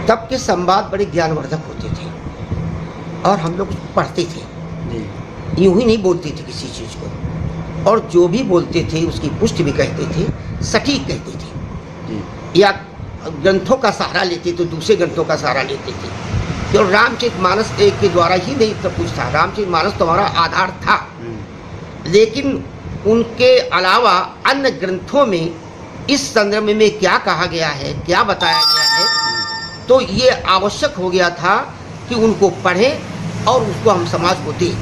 तब के संवाद बड़े ज्ञानवर्धक होते थे और हम लोग पढ़ते थे, यूं ही नहीं बोलते थे किसी चीज़ को, और जो भी बोलते थे उसकी पुष्टि भी कहते थे, सटीक कहते थे, या ग्रंथों का सहारा लेते तो दूसरे ग्रंथों का सहारा लेते थे। क्यों रामचरितमानस के द्वारा ही नहीं सब कुछ था, रामचरितमानस तो हमारा आधार था, लेकिन उनके अलावा अन्य ग्रंथों में इस संदर्भ में क्या कहा गया है, क्या बताया गया है, तो ये आवश्यक हो गया था कि उनको पढ़ें और उसको हम समाज को दें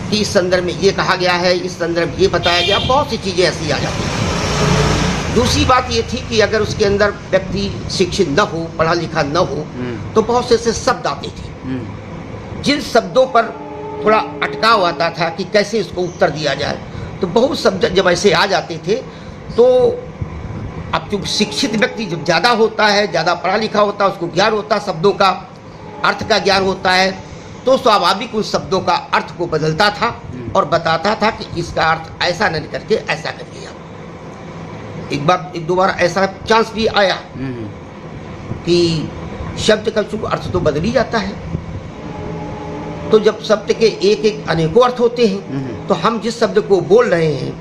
कि इस संदर्भ में ये कहा गया है, इस संदर्भ ये बताया गया। बहुत सी चीज़ें ऐसी आ जाती हैं। दूसरी बात ये थी कि अगर उसके अंदर व्यक्ति शिक्षित न हो, पढ़ा लिखा न हो, तो बहुत से ऐसे शब्द आते थे जिन शब्दों पर थोड़ा अटकाव आता था कि कैसे इसको उत्तर दिया जाए। तो बहुत शब्द जब ऐसे आ जाते थे तो अब जो शिक्षित व्यक्ति जब ज़्यादा होता है, ज़्यादा पढ़ा लिखा होता है, उसको ज्ञान होता है, शब्दों का अर्थ का ज्ञान होता है, तो स्वाभाविक उन शब्दों का अर्थ को बदलता था और बताता था कि इसका अर्थ ऐसा नहीं करके ऐसा कर दिया। एक दो बार ऐसा चांस भी आया कि शब्द का चूंकि अर्थ तो बदल ही जाता है, तो जब शब्द के एक एक अनेकों अर्थ होते हैं, तो हम जिस शब्द को बोल रहे हैं,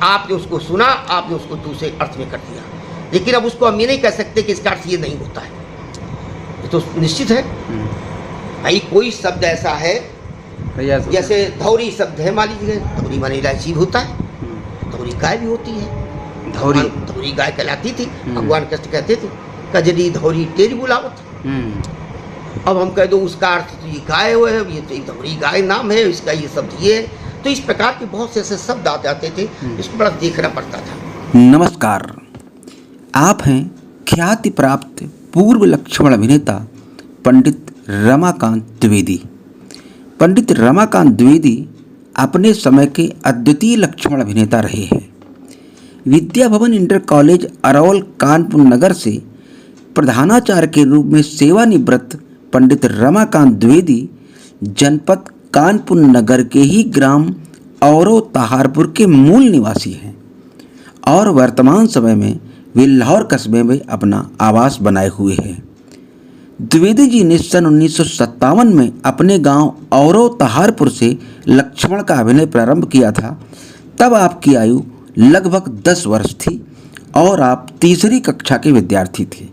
आपने उसको सुना, आपने उसको दूसरे अर्थ में कर दिया, लेकिन अब उसको हम ये नहीं कह सकते कि इसका अर्थ ये नहीं होता है। ये तो निश्चित है भाई। कोई शब्द ऐसा है जैसे धौरी शब्द है, मान लीजिए धौरी माने इलायची होता है, धौरी गाय भी होती है, धौरी गाय कहलाती थी। भगवान कृष्ण कहते थे कजरी धौरी तेरी बुलावत। अब हम कह दो उसका अर्थ तो ये गाय हुआ है, ये तो धौरी गाय नाम है, इसका ये शब्द ये है। तो इस प्रकार के बहुत से ऐसे शब्द आ जाते थे, इसको बड़ा देखना पड़ता था। नमस्कार, आप हैं ख्याति प्राप्त पूर्व लक्ष्मण अभिनेता पंडित रमाकांत द्विवेदी। पंडित रमाकांत द्विवेदी अपने समय के अद्वितीय लक्ष्मण अभिनेता रहे हैं। विद्या भवन इंटर कॉलेज अरौल कानपुर नगर से प्रधानाचार्य के रूप में सेवानिवृत्त पंडित रमाकांत द्विवेदी जनपद कानपुर नगर के ही ग्राम औरो तहारपुर के मूल निवासी हैं और वर्तमान समय में वे लाहौर कस्बे में अपना आवास बनाए हुए हैं। द्विवेदी जी ने सन 1957 में अपने गांव औरो तहारपुर से लक्ष्मण का अभिनय प्रारंभ किया था। तब आपकी आयु लगभग 10 वर्ष थी और आप तीसरी कक्षा के विद्यार्थी थे।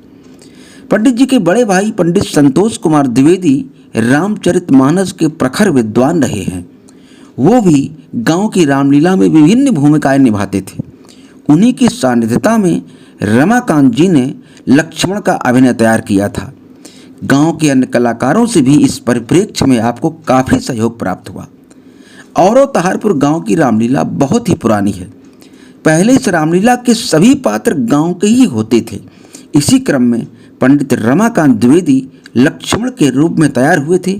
पंडित जी के बड़े भाई पंडित संतोष कुमार द्विवेदी रामचरितमानस के प्रखर विद्वान रहे हैं। वो भी गांव की रामलीला में विभिन्न भूमिकाएं निभाते थे। उन्हीं की सानिध्यता में रमाकांत जी ने लक्ष्मण का अभिनय तैयार किया था। गांव के अन्य कलाकारों से भी इस परिप्रेक्ष्य में आपको काफ़ी सहयोग प्राप्त हुआ। औरो तहारपुर गांव की रामलीला बहुत ही पुरानी है। पहले इस रामलीला के सभी पात्र गांव के ही होते थे। इसी क्रम में पंडित रमाकांत द्विवेदी लक्ष्मण के रूप में तैयार हुए थे।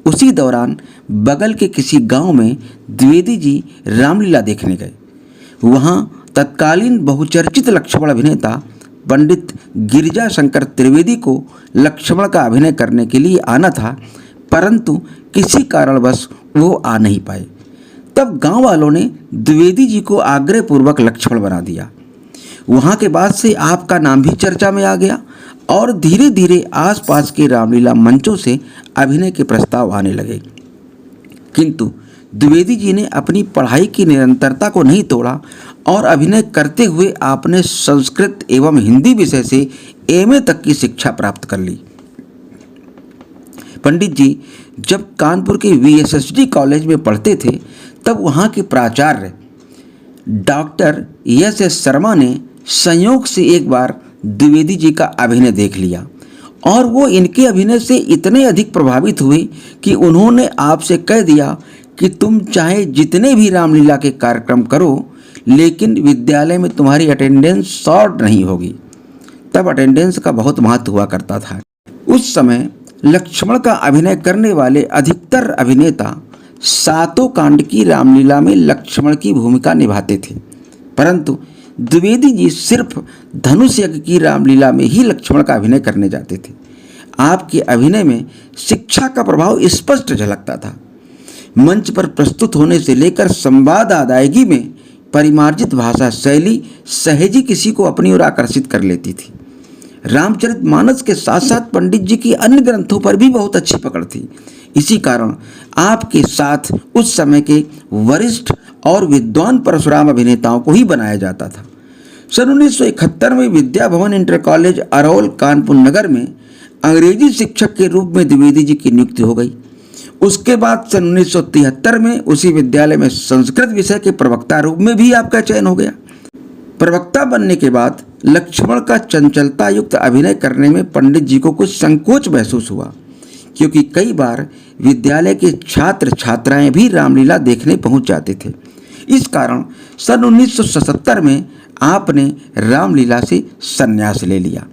उसी दौरान बगल के किसी गांव में द्विवेदी जी रामलीला देखने गए। वहां तत्कालीन बहुचर्चित लक्ष्मण अभिनेता पंडित गिरिजा शंकर त्रिवेदी को लक्ष्मण का अभिनय करने के लिए आना था, परंतु किसी कारणवश वो आ नहीं पाए। तब गांव वालों ने द्विवेदी जी को आग्रहपूर्वक लक्ष्मण बना दिया। वहां के बाद से आपका नाम भी चर्चा में आ गया और धीरे धीरे आसपास के रामलीला मंचों से अभिनय के प्रस्ताव आने लगे। किंतु द्विवेदी जी ने अपनी पढ़ाई की निरंतरता को नहीं तोड़ा और अभिनय करते हुए आपने संस्कृत एवं हिंदी विषय से एमए तक की शिक्षा प्राप्त कर ली। पंडित जी जब कानपुर के वीएसएसडी कॉलेज में पढ़ते थे, तब वहाँ के प्राचार्य डॉक्टर एस शर्मा ने संयोग से एक बार द्विवेदी जी का अभिनय देख लिया और वो इनके अभिनय से इतने अधिक प्रभावित हुए कि उन्होंने आपसे कह दिया कि तुम चाहे जितने भी रामलीला के कार्यक्रम करो, लेकिन विद्यालय में तुम्हारी अटेंडेंस शॉर्ट नहीं होगी। तब अटेंडेंस का बहुत महत्व हुआ करता था। उस समय लक्ष्मण का अभिनय करने वाले अधिकतर अभिनेता सातों कांड की रामलीला में लक्ष्मण की भूमिका निभाते थे, परंतु द्विवेदी जी सिर्फ धनुष यज्ञ की रामलीला में ही लक्ष्मण का अभिनय करने जाते थे। आपके अभिनय में शिक्षा का प्रभाव स्पष्ट झलकता था। मंच पर प्रस्तुत होने से लेकर संवाद अदायगी में परिमार्जित भाषा शैली सहज ही किसी को अपनी ओर आकर्षित कर लेती थी। रामचरितमानस के साथ साथ पंडित जी की अन्य ग्रंथों पर भी बहुत अच्छी पकड़ थी। इसी कारण आपके साथ उस समय के वरिष्ठ और विद्वान परशुराम अभिनेताओं को ही बनाया जाता था। सन 1971 में विद्या भवन इंटर कॉलेज अरौल कानपुर नगर में अंग्रेजी शिक्षक के रूप में द्विवेदी जी की नियुक्ति हो गई। उसके बाद सन 1973 में उसी विद्यालय में संस्कृत विषय के प्रवक्ता रूप में भी आपका चयन हो गया। प्रवक्ता बनने के बाद लक्ष्मण का चंचलता युक्त अभिनय करने में पंडित जी को कुछ संकोच महसूस हुआ, क्योंकि कई बार विद्यालय के छात्र छात्राएं भी रामलीला देखने पहुंच जाते थे। इस कारण सन 1977 में आपने रामलीला से संन्यास ले लिया।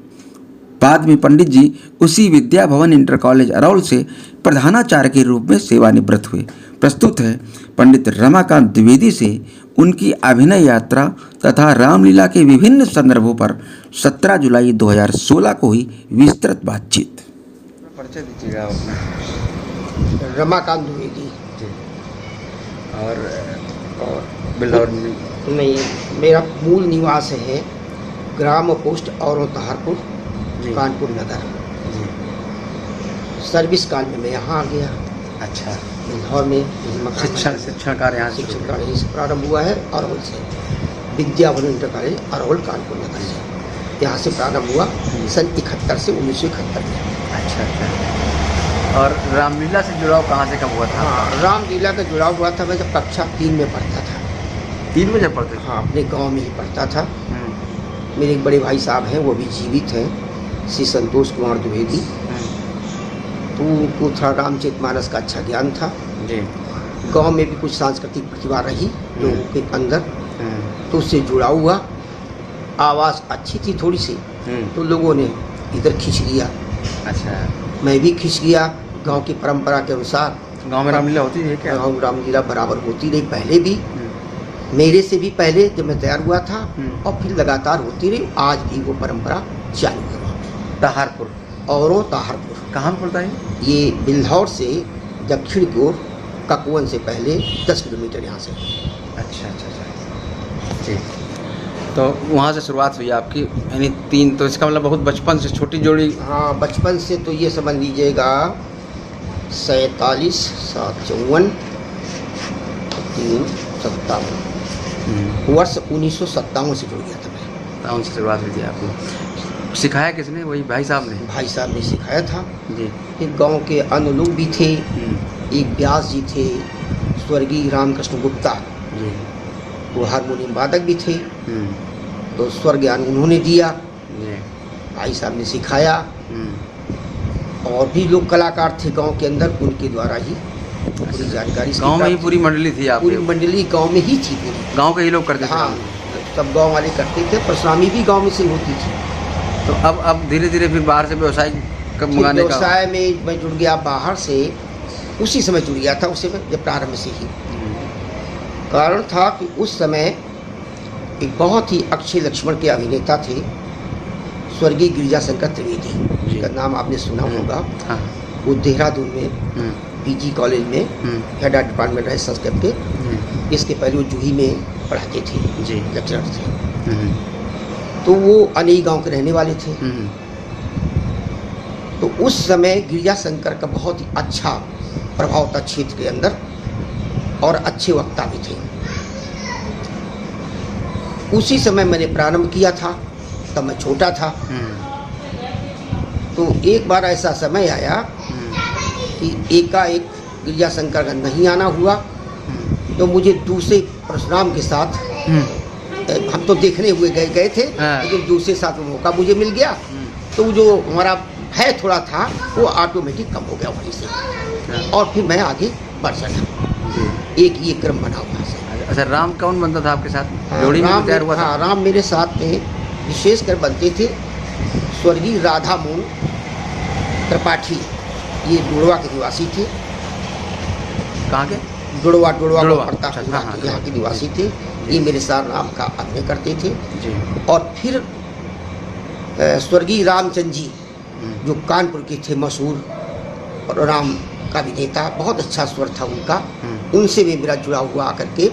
बाद में पंडित जी उसी विद्या भवन इंटर कॉलेज अरौल से प्रधानाचार्य के रूप में सेवानिवृत्त हुए। प्रस्तुत है पंडित रमाकांत द्विवेदी से उनकी अभिनय यात्रा तथा रामलीला के विभिन्न संदर्भों पर 17 जुलाई 2016 को हुई विस्तृत बातचीत। परिचय दीजिएगा अपना। रमाकांत द्विवेदी। और बिल्हौर में नहीं, मेरा मूल निवास है ग्राम पोस्ट और तहारपुर कानपुर नगर। सर्विस काल में मैं यहाँ आ गया। अच्छा। बिल्हौर में शिक्षण कार्य यहाँ शिक्षण कार्य से प्रारंभ हुआ है। अरौल से विद्या भवन इंटर कॉलेज अरौल कानपुर नगर से यहाँ से प्रारंभ हुआ सन 71 से 1971 में। अच्छा। और रामलीला से जुड़ाव कहाँ से कब हुआ था? हाँ, रामलीला का जुड़ाव हुआ था मैं जब कक्षा 3 में पढ़ता था। 3 में जब पढ़ते थे? हाँ, अपने गांव में ही पढ़ता था। मेरे एक बड़े भाई साहब हैं, वो भी जीवित हैं, श्री संतोष कुमार द्विवेदी। तो उनको थोड़ा रामचरितमानस का अच्छा ज्ञान था जी। गांव में भी कुछ सांस्कृतिक प्रतिभा रही लोगों के अंदर, तो उससे जुड़ा हुआ। आवाज़ अच्छी थी थोड़ी सी, तो लोगों ने इधर खींच लिया। अच्छा। मैं भी खींच गया गांव की परंपरा के अनुसार। गांव में रामलीला होती है क्या? गांव रामलीला बराबर होती रही, पहले भी, मेरे से भी पहले जब मैं तैयार हुआ था, और फिर लगातार होती रही। आज भी वो परंपरा चालू है। तहारपुर और तहारपुर कहाँ पड़ता है? ये बिल्हौर से दक्षिण की ओर ककुवन से पहले 10 किलोमीटर यहाँ से। अच्छा अच्छा अच्छा जी। तो वहाँ से शुरुआत हुई आपकी, यानी 3, तो इसका मतलब बहुत बचपन से छोटी जोड़ी। हाँ, बचपन से तो ये समझ लीजिएगा 47, 7, 54, 3, 57 वर्ष 1957 से जुड़ गया था मैं। उनसे शुरुआत हुई थी आपको। सिखाया किसने? वही भाई साहब ने? भाई साहब ने सिखाया था जी। एक गांव के अन्य लोग भी थे। एक व्यास जी थे, स्वर्गीय रामकृष्ण गुप्ता जी, वो हारमोनियम वादक भी थे, तो स्वर ज्ञान उन्होंने दिया जी। भाई साहब ने सिखाया। और भी लोग कलाकार थे गांव के अंदर, उनके द्वारा ही पूरी जानकारी। गांव में ही पूरी मंडली थी आपकी? पूरी मंडली गांव में ही थी, पूरी गांव के ही लोग करते थे? हाँ, सब गांव वाले करते थे। परशुरामी भी गांव में से होती थी। तो अब धीरे धीरे फिर बाहर से व्यवसाय कब मंगाने का? व्यवसाय में मैं जुड़ गया बाहर से, उसी समय जुड़ गया था, उस समय जब प्रारंभ से ही। कारण था कि उस समय एक बहुत ही अक्षय लक्ष्मण के अभिनेता थे, स्वर्गीय गिरिजाशंकर त्रिवेदी, का नाम आपने सुना होगा। हाँ। वो देहरादून में पीजी कॉलेज में हेड डिपार्टमेंट रहे संस्कृत के। इसके पहले वो जूही में पढ़ाते थे जी, लेक्चरर थे। तो वो अनई गांव के रहने वाले थे। तो उस समय गिरिजाशंकर का बहुत ही अच्छा प्रभाव था क्षेत्र के अंदर, और अच्छे वक्ता भी थे। उसी समय मैंने प्रारंभ किया था, तब मैं छोटा था। तो एक बार ऐसा समय आया कि एकाएक गिरिजाशंकर का नहीं आना हुआ, तो मुझे दूसरे परशुराम के साथ, हम तो देखने हुए गए थे, लेकिन दूसरे साथ में मौका मुझे मिल गया। तो जो हमारा भय थोड़ा था वो ऑटोमेटिक कम हो गया वहीं से, और फिर मैं आगे बढ़ सका। एक ये क्रम बना हुआ है। अच्छा, राम कौन बनता था आपके साथ? जोड़ी में तैयार हुआ था? हाँ, राम मेरे साथ में विशेषकर बनते थे स्वर्गीय राधा मोहन त्रिपाठी, ये डुड़वा के निवासी थे। कहाँ के? डुड़वा पड़ता, हाँ, यहाँ के निवासी थे। ये मेरे साथ राम का अभिनय करते थे जी। और फिर स्वर्गीय रामचंद्र जी जो कानपुर के थे, मशहूर और राम का अभिनेता, बहुत अच्छा स्वर था उनका, उनसे भी मेरा जुड़ा हुआ आकर के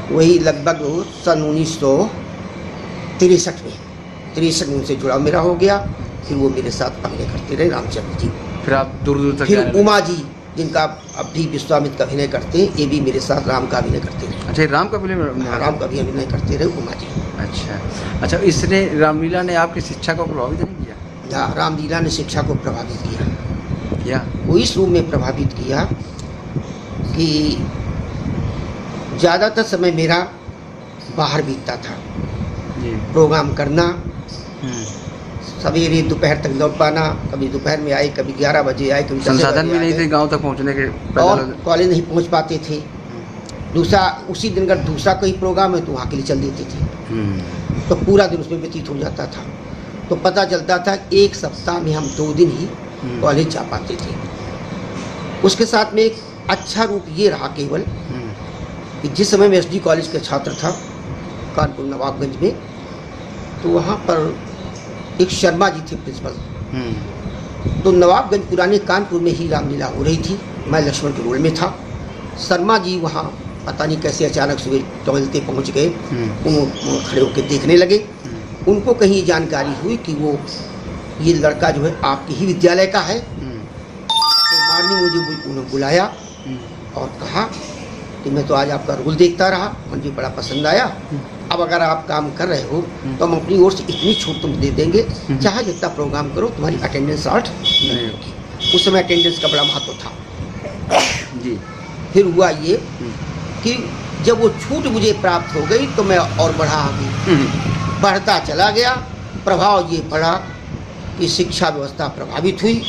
वही लगभग सन 1963 में 63 में उनसे जुड़ाव मेरा हो गया। फिर वो मेरे साथ अभिनय करते रहे रामचंद्र जी। फिर आप दूर दूर तक फिर जाने लगे। उमा जी, जिनका अब भी विश्वामित्र का अभिनय करते हैं, ये भी मेरे साथ राम का अभिनय करते रहे। अच्छा, राम का फिल्म। राम का भी अभिनय करते रहे उमा जी। अच्छा, इसने रामलीला ने आपकी शिक्षा को प्रभावित नहीं किया? रामलीला ने शिक्षा को प्रभावित किया। वो इस रूप में प्रभावित किया कि ज़्यादातर समय मेरा बाहर बीतता था। प्रोग्राम करना, सवेरे दोपहर तक लौट पाना, कभी दोपहर में आए, कभी 11 बजे आए, कभी संसाधन भी नहीं थे गांव तक पहुंचने के, और कॉलेज नहीं पहुंच पाते थे। दूसरा, उसी दिन अगर दूसरा कोई प्रोग्राम है तो वहाँ के लिए चल देते थे, तो पूरा दिन उसमें व्यतीत हो जाता था। तो पता चलता था एक सप्ताह में हम 2 दिन ही कॉलेज जा पाते थे। उसके साथ में एक अच्छा रूप ये रहा केवल कि जिस समय मैं SD कॉलेज का छात्र था कानपुर नवाबगंज में, तो वहाँ पर एक शर्मा जी थे प्रिंसिपल। तो नवाबगंज पुराने कानपुर में ही रामलीला हो रही थी, मैं लक्ष्मण के रोल में था। शर्मा जी वहाँ पता नहीं कैसे अचानक सुबह टहलते पहुँच गए, उन्होंने खड़े होकर देखने लगे। उनको कहीं जानकारी हुई कि वो ये लड़का जो है आपके ही विद्यालय का है। तो मारनी मुझे उन्होंने बुलाया और कहा कि मैं तो आज आपका रोल देखता रहा, मुझे बड़ा पसंद आया। अब अगर आप काम कर रहे हो तो हम अपनी ओर से इतनी छूट तुम दे देंगे, चाहे जितना प्रोग्राम करो, तुम्हारी अटेंडेंस 8 नहीं होगी। उस समय अटेंडेंस का बड़ा महत्व था जी। फिर हुआ ये कि जब वो छूट मुझे प्राप्त हो गई तो मैं और बढ़ता चला गया। प्रभाव ये पड़ा कि शिक्षा व्यवस्था प्रभावित हुई।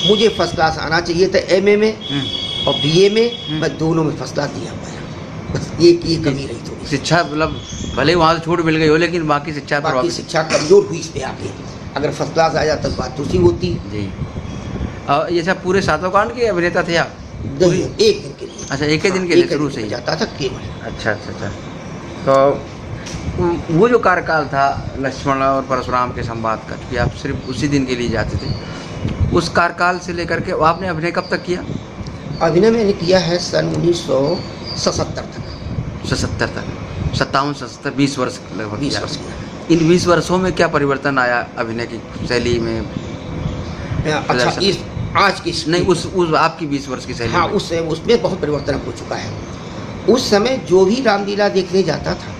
मुझे फर्स्ट क्लास आना चाहिए था MA में और BA में, मैं दोनों में फर्स्ट क्लास दिया पाया। बस ये कमी रही थोड़ी। शिक्षा मतलब भले वहाँ से छूट मिल गई हो, लेकिन बाकी शिक्षा कमजोर हुई इस पे आके। अगर फर्स्ट क्लास आ जाता तो बात दूसरी होती जी। ये सब पूरे 7 कांड के अभिनेता थे आप? नहीं, एक दिन के लिए। अच्छा, एक ही दिन के लिए शुरू से ही जाता था केवल। अच्छा। तो वो जो कार्यकाल था लक्ष्मण और परशुराम के संवाद का, कि आप सिर्फ उसी दिन के लिए जाते थे, उस कार्यकाल से लेकर के आपने अभिनय कब तक किया? अभिनय मैंने किया है सन 1977 तक। 77 तक, 57, 77, 20 वर्ष लगभग। 20 वर्ष। इन 20 वर्षों में क्या परिवर्तन आया अभिनय की शैली में? अच्छा, इस आज की नहीं, उस आपकी 20 वर्ष की शैली। हाँ, उसमें बहुत परिवर्तन हो चुका है। उस समय जो भी रामलीला देखने जाता था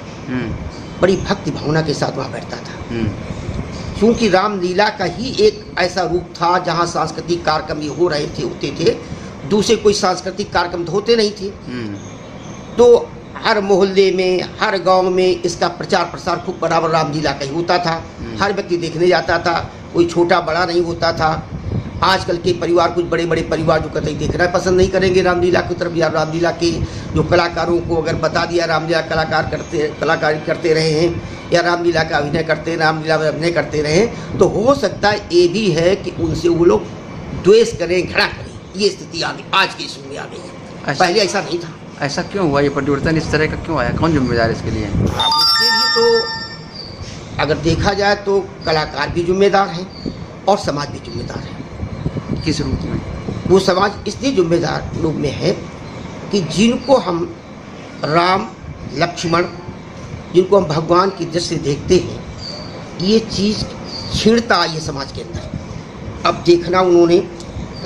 बड़ी भक्ति भावना के साथ वहाँ बैठता था, क्योंकि रामलीला का ही एक ऐसा रूप था जहाँ सांस्कृतिक कार्यक्रम ये हो रहे थे, होते थे। दूसरे कोई सांस्कृतिक कार्यक्रम तो होते नहीं थे। तो हर मोहल्ले में, हर गांव में इसका प्रचार प्रसार खूब बराबर रामलीला का ही होता था। हर व्यक्ति देखने जाता था, कोई छोटा बड़ा नहीं होता था। आजकल के परिवार, कुछ बड़े बड़े परिवार जो कतई देखना पसंद नहीं करेंगे रामलीला की तरफ, या रामलीला के जो कलाकारों को अगर बता दिया रामलीला कलाकारी करते रहे हैं या रामलीला का अभिनय करते, रामलीला में अभिनय करते रहे, तो हो सकता है ये भी है कि उनसे वो लोग द्वेष करें, घृणा करें। ये स्थिति आ गई, आज की समय में आ गई है। पहले ऐसा नहीं था। ऐसा क्यों हुआ? ये परिवर्तन इस तरह का क्यों आया? कौन जिम्मेदार इसके लिए? इसके लिए तो अगर देखा जाए तो कलाकार भी जिम्मेदार हैं और समाज भी जिम्मेदार है। किस रूप में? वो समाज इसलिए जिम्मेदार रूप में है कि जिनको हम राम लक्ष्मण, जिनको हम भगवान की दृष्टि से देखते हैं, ये चीज़ छीड़ता आई है समाज के अंदर। अब देखना उन्होंने,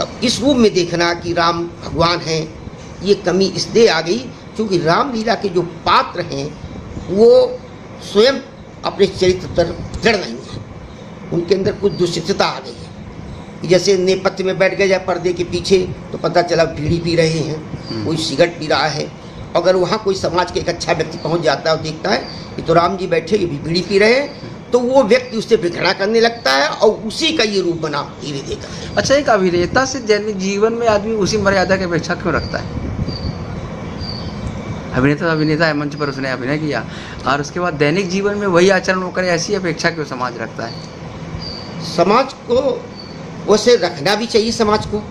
अब इस रूप में देखना कि राम भगवान हैं, ये कमी इसलिए आ गई क्योंकि रामलीला के जो पात्र हैं वो स्वयं अपने चरित्र पर दृढ़ नहीं है। उनके अंदर कुछ दुष्टता आ गई है। जैसे नेपथ्य में बैठ गए या पर्दे के पीछे, तो पता चला बीड़ी पी रहे हैं, कोई सिगरेट पी रहा है। अगर वहाँ कोई समाज के एक अच्छा व्यक्ति पहुँच जाता है और देखता है कि तो राम जी बैठे, ये भी बीड़ी पी रहे हैं, तो वो व्यक्ति उससे घृणा करने लगता है और उसी का ये रूप बना धीरे धीरे। अच्छा, एक अभिनेता से दैनिक जीवन में आदमी उसी मर्यादा की अपेक्षा क्यों रखता है? अभिनेता है, मंच पर उसने अभिनय किया और उसके बाद दैनिक जीवन में वही आचरण वो करे, ऐसी अपेक्षा क्यों समाज रखता है? समाज को वैसे रखना भी चाहिए समाज को,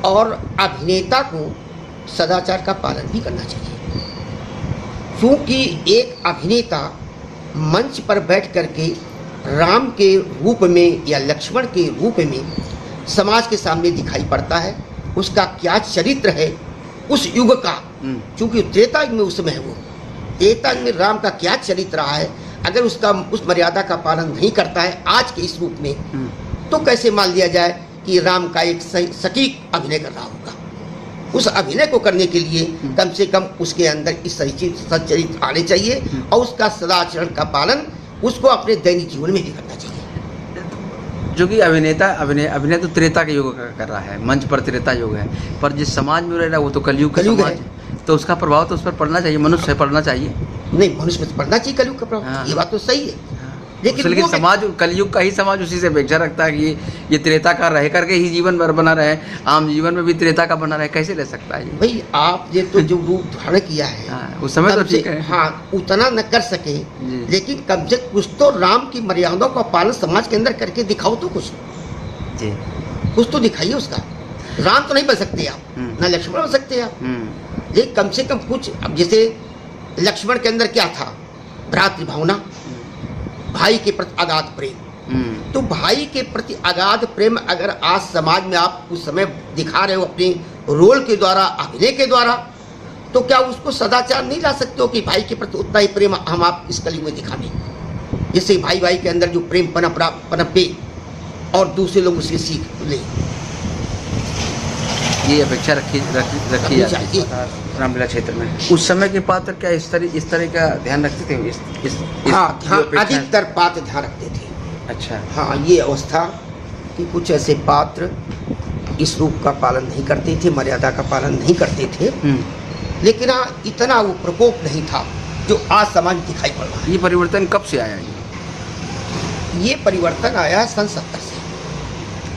और अभिनेता को सदाचार का पालन भी करना चाहिए। क्योंकि एक अभिनेता मंच पर बैठ करके राम के रूप में या लक्ष्मण के रूप में समाज के सामने दिखाई पड़ता है। उसका क्या चरित्र है उस युग का, क्योंकि त्रेता युग में उस समय है, वो त्रेता युग में राम का क्या चरित्र रहा है, अगर उसका उस मर्यादा का पालन नहीं करता है आज के इस रूप में, तो कैसे मान लिया जाए कि राम का एक सटीक अभिनय कर रहा होगा। उस अभिनय को करने के लिए कम से कम उसके अंदर इस सच्चरित्र आने चाहिए और उसका सदाचरण का पालन उसको अपने दैनिक जीवन में भी करना चाहिए। जो कि अभिनय तो त्रेता के युग का कर रहा है, मंच पर त्रेता युग है, पर जिस समाज में रह रहा है वो तो कलयुग का समाज है, तो उसका प्रभाव तो उस पर पड़ना चाहिए, मनुष्य से पड़ना चाहिए। नहीं, मनुष्य में पड़ना चाहिए कलयुग का प्रभाव। हाँ। ये बात तो सही है, लेकिन समाज, कलयुग का ही समाज उसी से अपेक्षा रखता है कि ये त्रेता का रह करके ही जीवन भर बना रहे, आम जीवन में भी त्रेता का बना रहे, कैसे रह सकता है? भाई आप ये तो जो रूप धारण किया है, हाँ, उस समय तो ठीक है, हाँ, उतना न कर सके, लेकिन कम से कुछ तो राम की मर्यादाओं का पालन समाज के अंदर करके दिखाओ तो कुछ जी, कुछ तो दिखाइए उसका। राम तो नहीं बन सकते आप, न लक्ष्मण बन सकते आप, लेकिन कम से कम कुछ। अब जैसे लक्ष्मण के अंदर क्या था? भ्रातृ भावना, भाई के प्रति अगाध प्रेम। तो भाई के प्रति अगाध प्रेम अगर आज समाज में आप उस समय दिखा रहे हो अपने रोल के द्वारा, अभिनय के द्वारा, तो क्या उसको सदाचार नहीं ला सकते हो कि भाई के प्रति उतना ही प्रेम हम आप इस कली में दिखा दें? जिससे भाई भाई के अंदर जो प्रेम पनपे और दूसरे लोग उसकी सीख ले, ये अपेक्षा रखी जाती है रामलीला क्षेत्र में। उस समय के पात्र क्या इस तरह का ध्यान रखते थे? हाँ, अधिकतर पात्र ध्यान रखते थे। अच्छा, हाँ, ये अवस्था कि कुछ ऐसे पात्र इस रूप का पालन नहीं करते थे, मर्यादा का पालन नहीं करते थे, लेकिन हाँ, इतना वो प्रकोप नहीं था जो आज समाज दिखाई पड़ रहा है। ये परिवर्तन कब से आया? ये परिवर्तन आया है सन 70 से।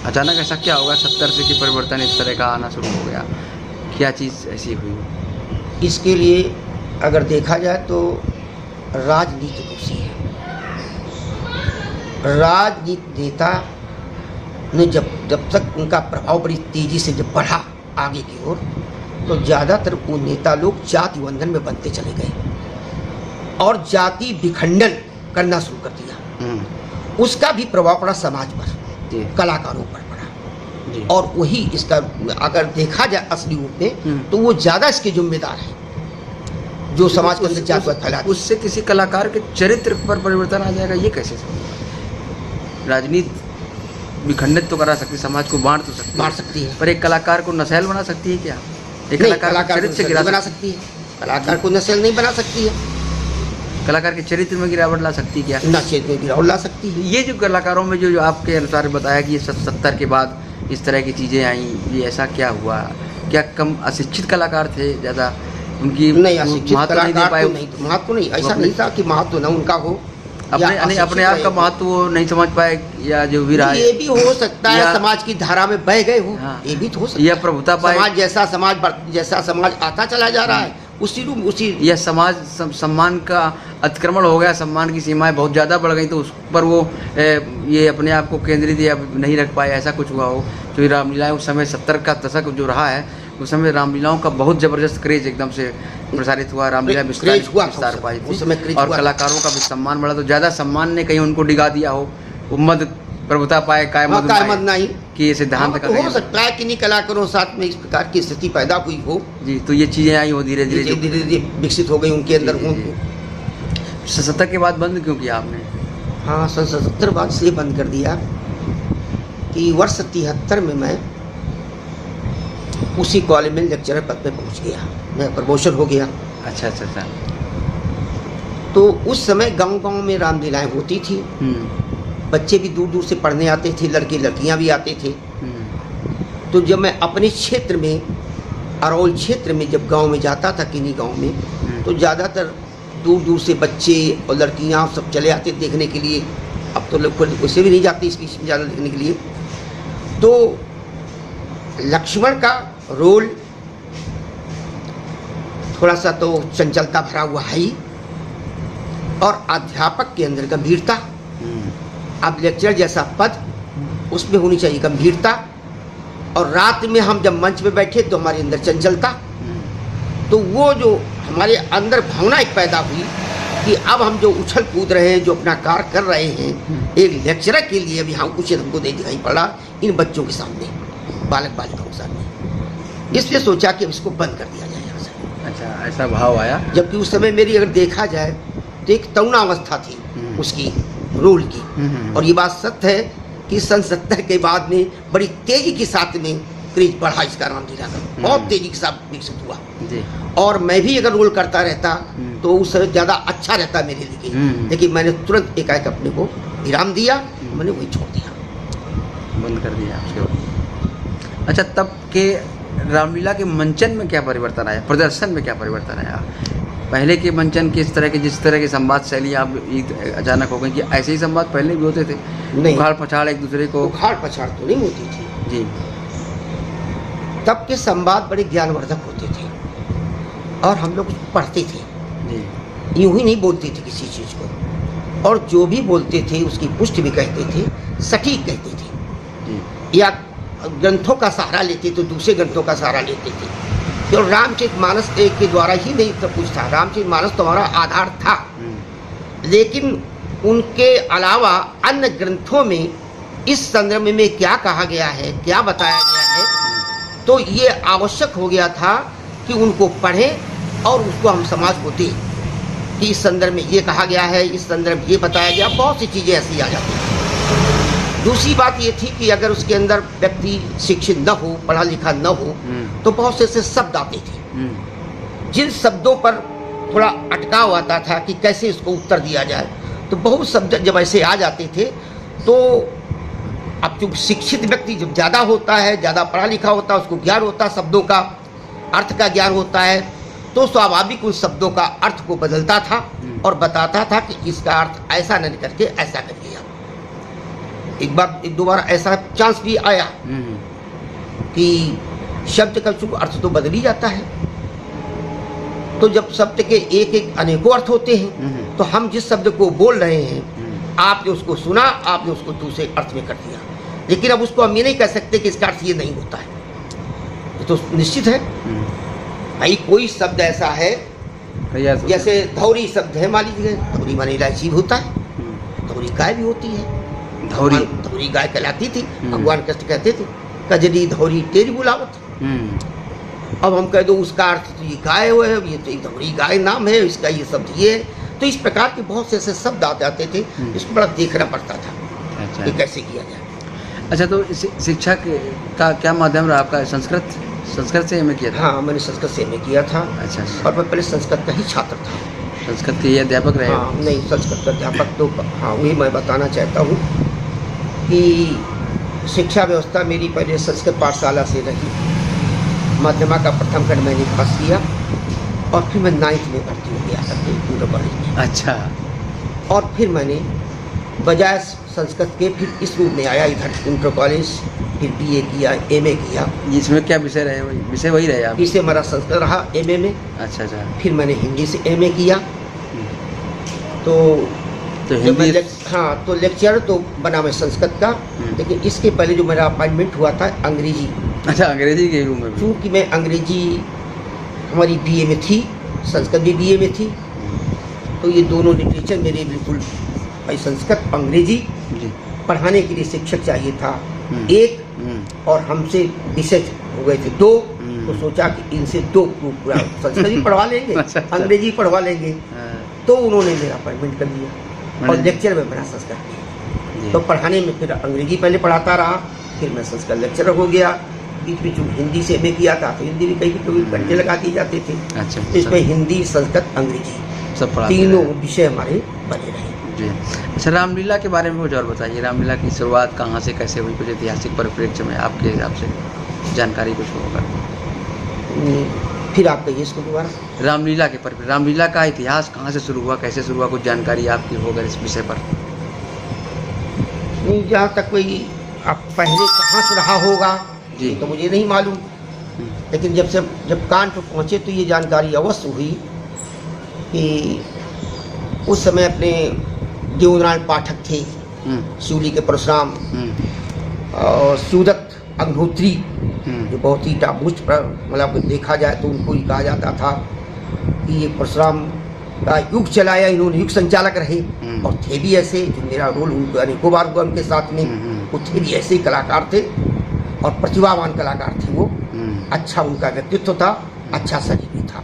अचानक ऐसा क्या होगा 70 से कि परिवर्तन इस तरह का आना शुरू हो गया? क्या चीज़ ऐसी हुई? इसके लिए अगर देखा जाए तो राजनीति दोषी है। राजनीति नेता ने जब तक उनका प्रभाव बड़ी तेजी से जब बढ़ा आगे की ओर, तो ज़्यादातर वो नेता लोग जाति बंधन में बनते चले गए और जाति विखंडन करना शुरू कर दिया। उसका भी प्रभाव पड़ा समाज पर, कलाकारों पर पड़ा, और वही इसका अगर देखा जाए असली रूप में तो वो ज़्यादा इसके जिम्मेदार है जो समाज के अंदर जातिवाद फैलाते। उससे किसी कलाकार के चरित्र पर परिवर्तन आ जाएगा, ये कैसे? राजनीति विखंडित तो करा सकती है, समाज को बांट सकती है, पर एक कलाकार को नस्ल बना सकती है क्या? एक कलाकार चरित्र से गिरा बना सकती है, कलाकार को नस्ल नहीं बना सकती है। कलाकार के चरित्र में गिरावट ला सकती है क्या? ना, चरित्र में गिरावट ला सकती है। ये जो कलाकारों में जो आपके अनुसार बताया कि ये 70 के बाद इस तरह की चीज़ें आई, ये ऐसा क्या हुआ? क्या कम अशिक्षित कलाकार थे ज़्यादा? उनकी नहीं, अशिक्षित कलाकार तो नहीं, महत्व नहीं, ऐसा नहीं था कि महत्व ना उनका हो, अपने आप का महत्व वो नहीं समझ पाए, या जो भी रहा ये भी हो सकता है समाज की धारा में बह गए हो। हाँ, ये भी तो हो सकता है, या प्रभुता पाए, समाज जैसा समाज आता चला जा रहा है उसी या समाज सम्मान का अतिक्रमण हो गया, सम्मान की सीमाएं बहुत ज़्यादा बढ़ गई, तो उस पर वो ये अपने आप को केंद्रित या नहीं रख पाए, ऐसा कुछ हुआ हो। तो रामलीला उस समय 70 का दशक जो रहा है, उस समय रामलीलाओं का बहुत ज़बरदस्त क्रेज एकदम से प्रसारित हुआ, रामलीला विस्तार पाई थी, और कलाकारों का भी सम्मान बढ़ा। तो ज़्यादा सम्मान ने कहीं उनको डिगा दिया हो, उम्मद प्रभुता पाए, कायमत नहीं कि ये सिद्धांत का हो सकता है कि नहीं कलाकारों साथ में इस प्रकार की स्थिति पैदा हुई हो जी। तो ये चीज़ें आई हो धीरे धीरे विकसित हो गई उनके अंदर। 70 के बाद बंद क्यों किया आपने? हाँ, 70 बाद इसलिए बंद कर दिया कि वर्ष 73 में मैं उसी कॉलेज में लेक्चरर पद पे पहुंच गया, मैं प्रमोशन हो गया। अच्छा। तो उस समय गांव-गांव में रामलीलाएं होती थी, बच्चे भी दूर दूर से पढ़ने आते थे, लड़के लड़कियां भी आते थे। तो जब मैं अपने क्षेत्र में, अरौल क्षेत्र में जब गांव में जाता था, किन्हीं गांव में, तो ज़्यादातर दूर दूर से बच्चे और लड़कियां सब चले आते देखने के लिए। अब तो लोग उसे भी नहीं जाते इस बीच में ज़्यादा देखने के लिए। तो लक्ष्मण का रोल थोड़ा सा तो चंचलता भरा हुआ है ही, और अध्यापक के अंदर गंभीरता। अब लेक्चरर जैसा पद, उसमें होनी चाहिए गंभीरता, और रात में हम जब मंच पे बैठे तो हमारे अंदर चंचलता। तो वो जो हमारे अंदर भावना एक पैदा हुई कि अब हम जो उछल कूद रहे हैं, जो अपना कार्य कर रहे हैं, एक लेक्चरर के लिए भी हम कुछ हमको नहीं दिखाई पड़ा इन बच्चों के सामने, बालक बालिकाओं के सामने। इसलिए सोचा कि इसको बंद कर दिया जाए यहाँ से। अच्छा, ऐसा भाव आया। जबकि उस समय मेरी अगर देखा जाए तो एक तरुणावस्था थी, उसकी रोल की। और ये बात सत्य है कि सन 70 के बाद में बड़ी तेजी के साथ में क्रेज बढ़ा इसका रामलीला का, बहुत तेजी के साथ विकसित हुआ जी। और मैं भी अगर रोल करता रहता तो उस समय ज़्यादा अच्छा रहता मेरे लिए, लेकिन मैंने तुरंत एकाएक अपने को विराम दिया, मैंने वही छोड़ दिया, बंद कर दिया उसके बाद। अच्छा, तब के रामलीला के मंचन में क्या परिवर्तन आया, प्रदर्शन में क्या परिवर्तन आया? पहले के मंचन के जिस तरह की संवाद शैली आप अचानक हो गई कि ऐसे ही संवाद पहले भी होते थे? नहीं, उखाड़ पछाड़ एक दूसरे को, उखाड़ पछाड़ तो नहीं होती थी जी। तब के संवाद बड़े ज्ञानवर्धक होते थे और हम लोग पढ़ते थे जी। यूं ही नहीं बोलते थे किसी चीज़ को, और जो भी बोलते थे उसकी पुष्टि भी कहते थे, सटीक कहते थे जी। या ग्रंथों का सहारा लेते तो दूसरे ग्रंथों का सहारा लेते थे। तो रामचरितमानस के द्वारा ही नहीं सब कुछ था, रामचरितमानस तो हमारा आधार था, लेकिन उनके अलावा अन्य ग्रंथों में इस संदर्भ में क्या कहा गया है, क्या बताया गया है, तो ये आवश्यक हो गया था कि उनको पढ़ें और उसको हम समाज को दें कि इस संदर्भ में ये कहा गया है, इस संदर्भ ये बताया गया, बहुत सी चीज़ें ऐसी आ जाती हैं। दूसरी बात ये थी कि अगर उसके अंदर व्यक्ति शिक्षित न हो, पढ़ा लिखा न हो, तो बहुत से ऐसे शब्द आते थे जिन शब्दों पर थोड़ा अटकाव आता था कि कैसे इसको उत्तर दिया जाए। तो बहुत शब्द जब ऐसे आ जाते थे तो अब जो शिक्षित व्यक्ति जब ज़्यादा होता है, ज़्यादा पढ़ा लिखा होता है, उसको ज्ञान होता है, शब्दों का अर्थ का ज्ञान होता है, तो स्वाभाविक उन शब्दों का अर्थ को बदलता था और बताता था कि इसका अर्थ ऐसा नहीं करके ऐसा कर दिया। एक दो बार ऐसा चांस भी आया कि शब्द का चूंकि अर्थ तो बदल ही जाता है, तो जब शब्द के एक एक अनेकों अर्थ होते हैं, तो हम जिस शब्द को बोल रहे हैं आपने उसको सुना, आपने उसको दूसरे अर्थ में कर दिया, लेकिन अब उसको हम ये नहीं कह सकते कि इसका अर्थ ये नहीं होता है। ये तो निश्चित है भाई, कोई शब्द ऐसा है जैसे धौरी शब्द है, मान लीजिए धौरी माने इलायची होता है, धौरी गाय भी होती है, धौरी गाय कहलाती थी, भगवान कृष्ण कहते थे कजरी धौरी तेरी बुलावत। अब हम कह दो उसका अर्थ तो ये गाय हुआ है, ये तो धौरी गाय नाम है, इसका ये शब्द ये है। तो इस प्रकार के बहुत से ऐसे शब्द आ जाते थे, इसको बड़ा देखना पड़ता था अच्छा। कि कैसे किया जाए। अच्छा, तो शिक्षा का क्या माध्यम रहा आपका? संस्कृत से एमए किया था? हाँ, मैंने संस्कृत से एमए किया था। अच्छा। और मैं पहले संस्कृत का ही छात्र था। संस्कृत के अध्यापक रहे? हाँ, नहीं, संस्कृत का अध्यापक तो हाँ, वही मैं बताना चाहता हूँ कि शिक्षा व्यवस्था मेरी पहले संस्कृत पाठशाला से रही। माध्यमा का प्रथम खंड मैंने पास किया और फिर मैं 9th में भर्ती हो गया इंटर कॉलेज में। अच्छा। और फिर मैंने बजाय संस्कृत के फिर इस रूप में आया इधर इंटर कॉलेज, फिर बीए किया, एमए किया। इसमें क्या विषय रहे? विषय वही रहे आप? विषय मेरा संस्कृत रहा एमए में। अच्छा अच्छा। फिर मैंने हिंदी से एमए किया। तो हिंदी, हाँ, तो लेक्चर तो बना मैं संस्कृत का, लेकिन इसके पहले जो मेरा अपॉइंटमेंट हुआ था अंग्रेजी। अच्छा, अंग्रेजी के रूम में? क्योंकि मैं अंग्रेजी हमारी बीए में थी, संस्कृत भी बीए में थी, तो ये दोनों लिटरेचर मेरे बिल्कुल भाई, संस्कृत अंग्रेजी पढ़ाने के लिए शिक्षक चाहिए था एक, और हमसे विषय हो गए थे 2, तो सोचा कि इनसे 2 पूरा संस्कृत भी पढ़वा लेंगे, अंग्रेजी पढ़वा लेंगे। तो उन्होंने मेरा अपॉइंटमेंट कर दिया और लेक्चर में मेरा संस्कृत किया। तो पढ़ाने में फिर अंग्रेजी पहले पढ़ाता रहा, फिर मैं संस्कृत लेक्चरर हो गया। बीच में जो हिंदी से एमए किया था तो हिंदी भी कई घंटे लगा दिए जाते थे। अच्छा। इसमें हिंदी, संस्कृत, अंग्रेजी सब पढ़ा, तीनों विषय हमारे बने रहे जी। अच्छा, रामलीला के बारे में कुछ और बताइए। रामलीला की शुरुआत कहाँ से कैसे हुई? कुछ ऐतिहासिक परिप्रेक्ष्य में आपके हिसाब से जानकारी कुछ होगा? फिर आप कहिए इसको दोबारा। रामलीला के परिप्रेक्ष्य, रामलीला का इतिहास कहाँ से शुरू हुआ, कैसे शुरू हुआ, कुछ जानकारी आपकी होगा इस विषय पर? नहीं, जहाँ तक कोई आप पहले कहाँ से रहा होगा जी, तो मुझे नहीं मालूम, लेकिन जब कान पर पहुँचे तो ये जानकारी अवश्य हुई कि उस समय अपने देवनारायण पाठक थे, शिवली के परशुराम, और सुदत्त अग्निहोत्री, जो बहुत ही टाबुच पर मतलब देखा जाए तो उनको ही कहा जाता था कि ये परशुराम का युग चलाया, इन्होंने युग संचालक रहे। और थे भी ऐसे, जो मेरा रोल उनको अनेकों बार हुआ उनके साथ में, वो थे भी ऐसे ही कलाकार थे और प्रतिभावान कलाकार थे वो। अच्छा उनका व्यक्तित्व था, अच्छा शरीर भी था।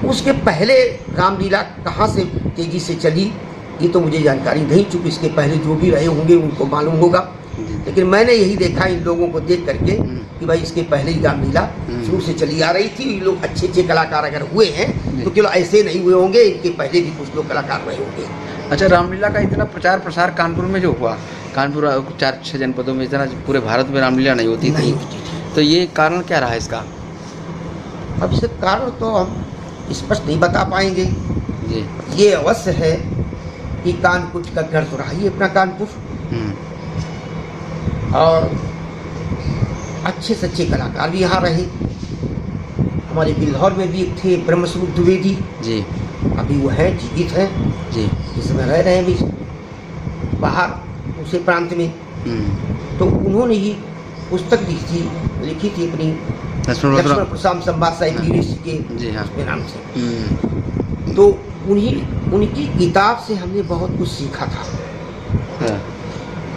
उसके पहले रामलीला कहाँ से तेजी से चली ये तो मुझे जानकारी नहीं, चूँकि इसके पहले जो भी रहे होंगे उनको मालूम होगा, लेकिन मैंने यही देखा इन लोगों को देख करके कि भाई इसके पहले ही रामलीला शुरू से चली आ रही थी। ये लोग अच्छे अच्छे कलाकार अगर हुए हैं तो केवल ऐसे नहीं हुए होंगे, इनके पहले भी कुछ लोग कलाकार रहे होंगे। अच्छा, रामलीला का इतना प्रचार प्रसार कानपुर में जो हुआ, कानपुर 4-6 जनपदों में, इतना पूरे भारत में रामलीला नहीं होती थी, तो ये कारण क्या रहा इसका? अब इसका कारण तो हम स्पष्ट नहीं बता पाएंगे जी। ये अवश्य है कि कानपुर का घर तो रहा ही अपना कानपुर, और अच्छे से अच्छे कलाकार भी यहाँ रहे। हमारे बिल्हौर में भी थे ब्रह्मस्वरूप द्विवेदी जी, अभी वो हैं, जीवित हैं जी, जिसमें रह रहे हैं भी बाहर दूसरे प्रांत में। तो उन्होंने ही पुस्तक लिखी थी अपनी लक्ष्मण प्रसाद संवाद साहिब के जी हाँ उसके नाम से। तो उनकी किताब से हमने बहुत कुछ सीखा था। हाँ।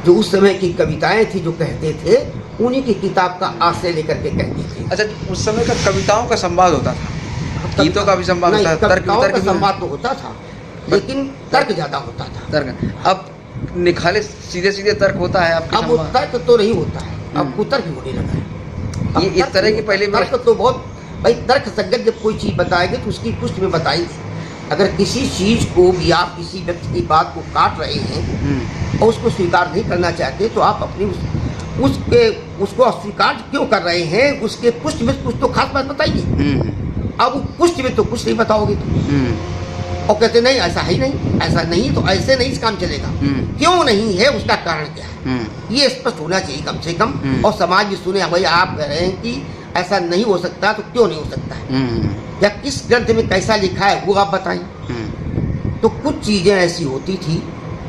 जो उस समय की कविताएं थी जो कहते थे, उन्हीं की किताब का आश्रय लेकर के कहते थे। अच्छा, उस समय का कविताओं का संवाद होता था, गीतों का भी संवाद होता था, कविताओं का संवाद तो होता था, लेकिन तर्क ज्यादा होता था। तर्क अब निखाले सीधे सीधे तर्क होता है आपके अब वो तर्क तो नहीं होता है, अब कुतर्क होने लगा है। ये इस तरह की पहले तर्क तो बहुत, भाई तर्क संगत जब कोई चीज बताएंगे तो उसकी पुष्टि में बताइए। अगर किसी चीज को भी आप किसी व्यक्ति की बात को काट रहे हैं और उसको स्वीकार नहीं करना चाहते, तो आप अपनी उसको अस्वीकार क्यों कर रहे हैं, उसके पुष्टि में कुछ तो खास बात बताइए। अब पुष्टि में तो कुछ नहीं बताओगे तो, और कहते नहीं ऐसा है ही नहीं, ऐसा नहीं तो ऐसे नहीं काम चलेगा। क्यों नहीं है, उसका कारण क्या है, ये स्पष्ट होना चाहिए कम से कम, और समाज भी सुने। भाई आप कह रहे हैं कि ऐसा नहीं हो सकता, तो क्यों नहीं हो सकता है, या किस ग्रंथ में कैसा लिखा है वो आप बताएं। तो कुछ चीजें ऐसी होती थी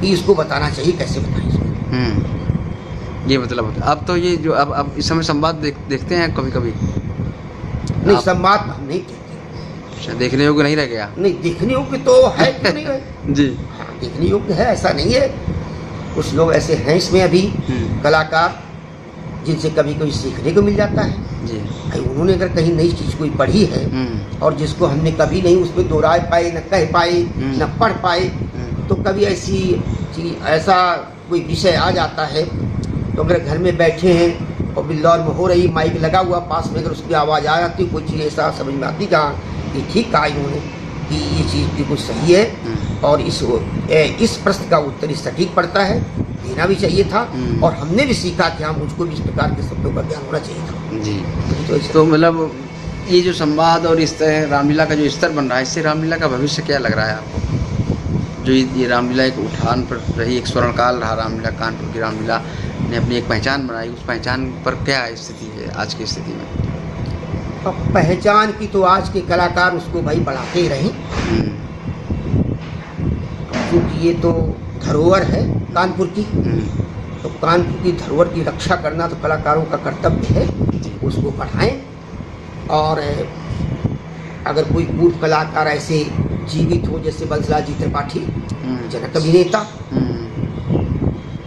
कि इसको बताना चाहिए, कैसे बताएं इसको। ये मतलब अब तो ये जो अब इस समय संवाद देखते हैं कभी कभी नहीं, संवाद हम नहीं देखते। अच्छा, देखने योग्य नहीं रह गया? नहीं, देखने योग्य तो है, क्यों नहीं है जी हाँ, देखने योग्य है, ऐसा नहीं है। कुछ लोग ऐसे हैं इसमें अभी कलाकार जिनसे कभी कभी सीखने को मिल जाता है जी। भाई उन्होंने अगर कहीं नई चीज कोई पढ़ी है और जिसको हमने कभी नहीं उसमें दोहरा पाए, न कह पाए, न पढ़ पाए, तो कभी ऐसी चीज, ऐसा कोई विषय आ जाता है, तो अगर घर में बैठे हैं और बिल्लौर में हो रही, माइक लगा हुआ पास में, अगर उसकी आवाज़ आ जाती, कोई चीज़ ऐसा समझ में आती, कहाँ ये ठीक कहा इन्होंने कि ये चीज़ बिल्कुल सही है और इस प्रश्न का उत्तर इस सटीक पड़ता है, देना भी चाहिए था। और हमने भी सीखा कि हाँ, मुझको भी इस प्रकार के शब्दों का ज्ञान होना चाहिए था जी। तो मतलब ये जो संवाद और इस तरह रामलीला का जो स्तर बन रहा है, इससे रामलीला का भविष्य क्या लग रहा है आपको? जो ये रामलीला एक उठान पर रही, एक स्वर्णकाल रहा रामलीला, कानपुर की रामलीला ने अपनी एक पहचान बनाई, उस पहचान पर क्या स्थिति है आज की स्थिति में? अब पहचान की तो आज के कलाकार उसको भाई बढ़ाते ही रहे, क्योंकि ये तो धरोहर है कानपुर की, तो कानपुर की धरोहर की रक्षा करना तो कलाकारों का कर्तव्य है, उसको बढ़ाएं। और अगर कोई पूर्व कलाकार ऐसे जीवित हो जैसे बंसलाल जी त्रिपाठी, जनक अभिनेता,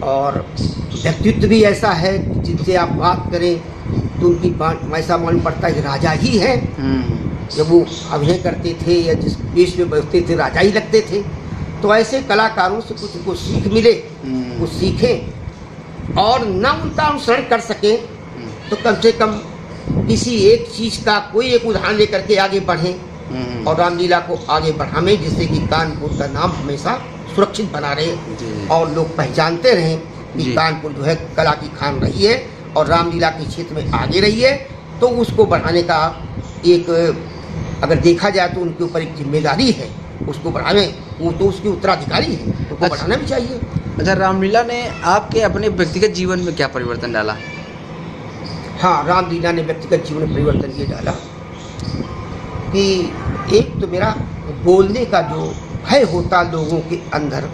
और व्यक्तित्व भी ऐसा है जिनसे आप बात करें तो उनकी बात ऐसा मालूम पड़ता है कि राजा ही है। जब वो अभिनय करते थे या जिस पेश में बैठते थे राजा ही लगते थे। तो ऐसे कलाकारों से कुछ उनको सीख मिले, कुछ सीखें, और न उनका अनुसरण कर सके तो कम से कम किसी एक चीज़ का कोई एक उदाहरण लेकर के आगे बढ़ें और रामलीला को आगे बढ़ाएं, जिससे कि कानपुर का नाम हमेशा सुरक्षित बना रहे और लोग पहचानते रहें कि कानपुर जो है कला की खान रही है और रामलीला के क्षेत्र में आगे रही है। तो उसको बढ़ाने का एक, अगर देखा जाए तो उनके ऊपर एक जिम्मेदारी है, उसको बढ़ावें, वो तो उसके उत्तराधिकारी है, तो उसको बढ़ाना भी चाहिए। अच्छा, रामलीला ने आपके अपने व्यक्तिगत जीवन में क्या परिवर्तन डाला? हाँ, रामलीला ने व्यक्तिगत जीवन में परिवर्तन ये डाला कि एक तो मेरा बोलने का जो भय होता लोगों के अंदर,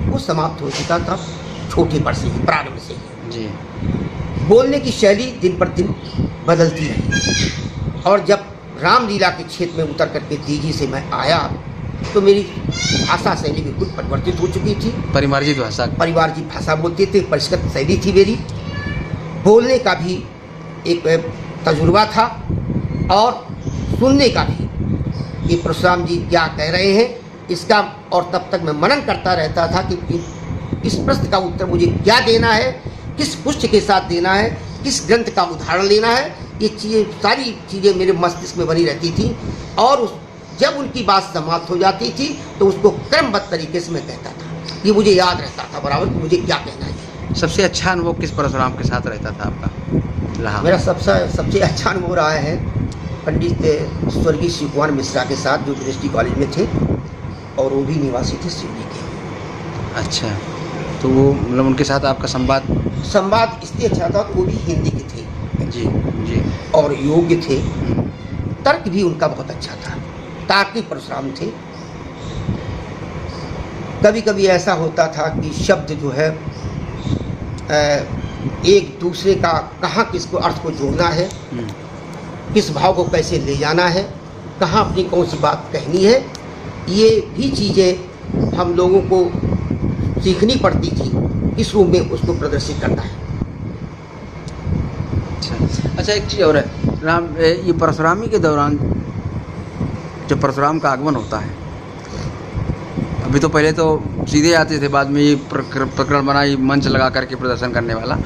वो समाप्त हो चुका था छोटे पर से ही, प्रारंभ से ही जी। बोलने की शैली दिन पर दिन बदलती रही, और जब रामलीला के क्षेत्र में उतर करके तेजी से मैं आया तो मेरी भाषा शैली बिल्कुल परिवर्तित हो चुकी थी। परिवारजित भाषा, परिवार की भाषा बोलते थे, परिष्कृत शैली थी मेरी, बोलने का भी एक तजुर्बा था और सुनने का भी कि परशुराम जी क्या कह रहे हैं इसका, और तब तक मैं मनन करता रहता था कि इस प्रश्न का उत्तर मुझे क्या देना है, किस पुष्ट के साथ देना है, किस ग्रंथ का उदाहरण लेना है। ये चीज़ें, सारी चीज़ें मेरे मस्तिष्क में बनी रहती थी, और जब उनकी बात समाप्त हो जाती थी तो उसको क्रमबद्ध तरीके से मैं कहता था। ये मुझे याद रहता था बराबर कि मुझे क्या कहना है। सबसे अच्छा अनुभव किस परशुराम के साथ रहता था आपका? मेरा सबसे अच्छा अनुभव रहा है पंडित स्वर्गीय शिव कुमार मिश्रा के साथ, जो यूनिवर्सिटी कॉलेज में थे, और वो भी निवासी थे सिवनी के। अच्छा, तो वो मतलब उनके साथ आपका संवाद इसलिए अच्छा था कि वो भी हिंदी के थे जी जी, और योग्य थे। तर्क भी उनका बहुत अच्छा था, तार्किक परशुराम थे। कभी कभी ऐसा होता था कि शब्द जो है एक दूसरे का कहाँ किसको अर्थ को जोड़ना है, किस भाव को कैसे ले जाना है, कहाँ अपनी कौन सी बात कहनी है, ये भी चीज़ें हम लोगों को सीखनी पड़ती थी, किस रूप में उसको प्रदर्शित करना है। अच्छा, एक चीज़ और है ये परशुरामी के दौरान जब परशुराम का आगमन होता है, अभी तो पहले तो सीधे आते थे, बाद में ये प्रकरण बना, ये मंच लगा करके प्रदर्शन करने वाला,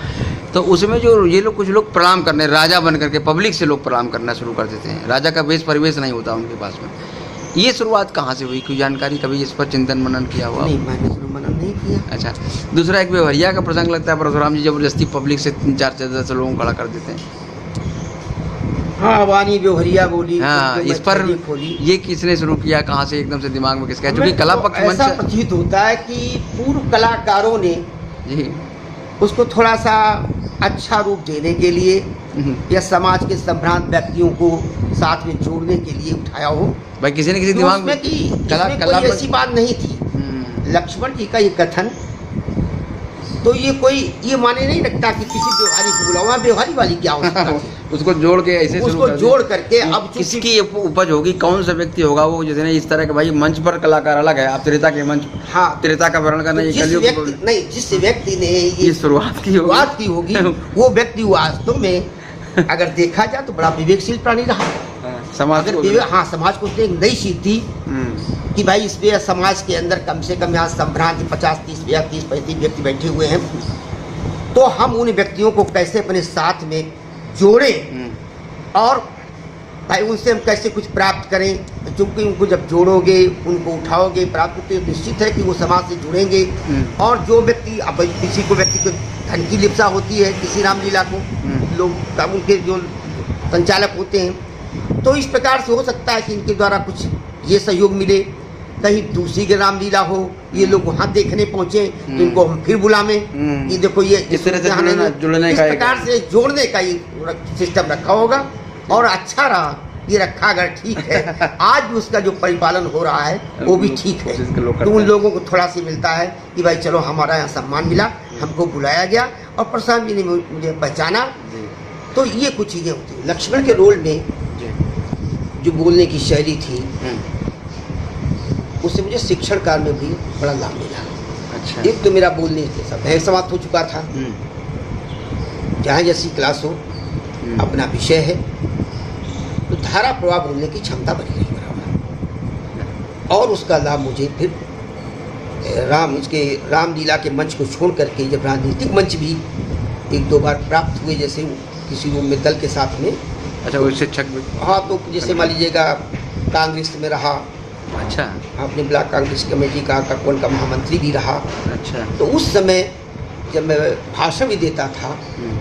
तो उसमें जो ये लोग, कुछ लोग प्रणाम करने, राजा बन करके पब्लिक से लोग प्रणाम करना शुरू कर देते हैं। राजा का वेश परिवेश नहीं होता उनके पास में। ये शुरुआत कहाँ से हुई, कोई जानकारी, कभी इस पर चिंतन मनन किया हुआ? नहीं, मैंने मनन नहीं किया। अच्छा, दूसरा एक व्यवहारिया का प्रसंग लगता है, परशुराम जी जबरदस्ती पब्लिक से 3-4 लोगों को खड़ा कर देते हैं। हाँ, वाणी व्यवहारिया बोली। हाँ, इस पर ये किसने शुरू किया, कहाँ से एकदम से दिमाग में किसका? क्योंकि कला पक्ष मंच ऐसा प्रतीत होता है कि पूर्व कलाकारों ने जी उसको थोड़ा सा अच्छा रूप देने के लिए या समाज के संभ्रांत व्यक्तियों को साथ में जोड़ने के लिए उठाया हो। भाई किसी न किसी दिमाग में कला ऐसी बात नहीं थी। लक्ष्मण जी का ये कथन तो ये माने नहीं रखता कि किसी व्यवहारी को बुलाओ, वहाँ व्यवहारी वाली क्या हो उसको जोड़ के ऐसे उसको जोड़ करके अब किसकी उपज होगी, कौन सा व्यक्ति होगा वो, जिसने इस तरह के, भाई मंच पर कलाकार अलग है, आप त्रेता के मंच, हाँ त्रेता का वर्णन करना, जिस व्यक्ति ने ये शुरुआत की होगी वो व्यक्ति वास्तव में अगर देखा जाए तो बड़ा विवेकशील प्राणी रहा। समाज समाज को एक नई सीख दी कि भाई इसमें समाज के अंदर कम से कम यहाँ संभ्रांत 50-30-35 व्यक्ति बैठे हुए हैं, तो हम उन व्यक्तियों को कैसे अपने साथ में जोड़े और भाई उनसे हम कैसे कुछ प्राप्त करें, क्योंकि उनको जब जोड़ोगे, उनको उठाओगे, प्राप्त तो निश्चित है कि वो समाज से जुड़ेंगे। और जो व्यक्ति, अब किसी को व्यक्ति को धन की लिप्सा होती है, किसी रामलीला को लोग उनके जो संचालक होते हैं, तो इस प्रकार से हो सकता है कि इनके द्वारा कुछ ये सहयोग मिले, कहीं दूसरी के रामलीला हो, ये लोग वहाँ देखने पहुँचे तो इनको हम फिर बुलावें कि देखो ये इस तरह से जुड़ने इस प्रकार से जोड़ने का ये सिस्टम रखा होगा। और अच्छा रहा, ये रखा अगर ठीक है, आज भी उसका जो परिपालन हो रहा है वो भी ठीक है। तो उन लोगों को थोड़ा सी मिलता है कि भाई चलो हमारा यहाँ सम्मान मिला, हमको बुलाया गया और प्रशांत जी ने मुझे पहचाना। तो ये कुछ चीज़ें होती हैं। लक्ष्मण के रोल में जो बोलने की शैली थी, उससे मुझे शिक्षण काल में भी बड़ा लाभ मिला। अच्छा, एक तो मेरा बोलने जैसा भय समाप्त हो चुका था, जहाँ जैसी क्लास हो, अपना विषय है, तो धारा प्रवाह बोलने की क्षमता बनी रही बराबर। और उसका लाभ मुझे फिर रामलीला के मंच को छोड़ करके जब राजनीतिक मंच भी 1-2 बार प्राप्त हुए, जैसे किसी रूम में दल के साथ में। अच्छा, वो शिक्षक भी? हाँ, तो जैसे मान लीजिएगा कांग्रेस में रहा। अच्छा, अपने ब्लॉक कांग्रेस कमेटी का कौन का महामंत्री भी रहा। अच्छा, तो उस समय जब मैं भाषण भी देता था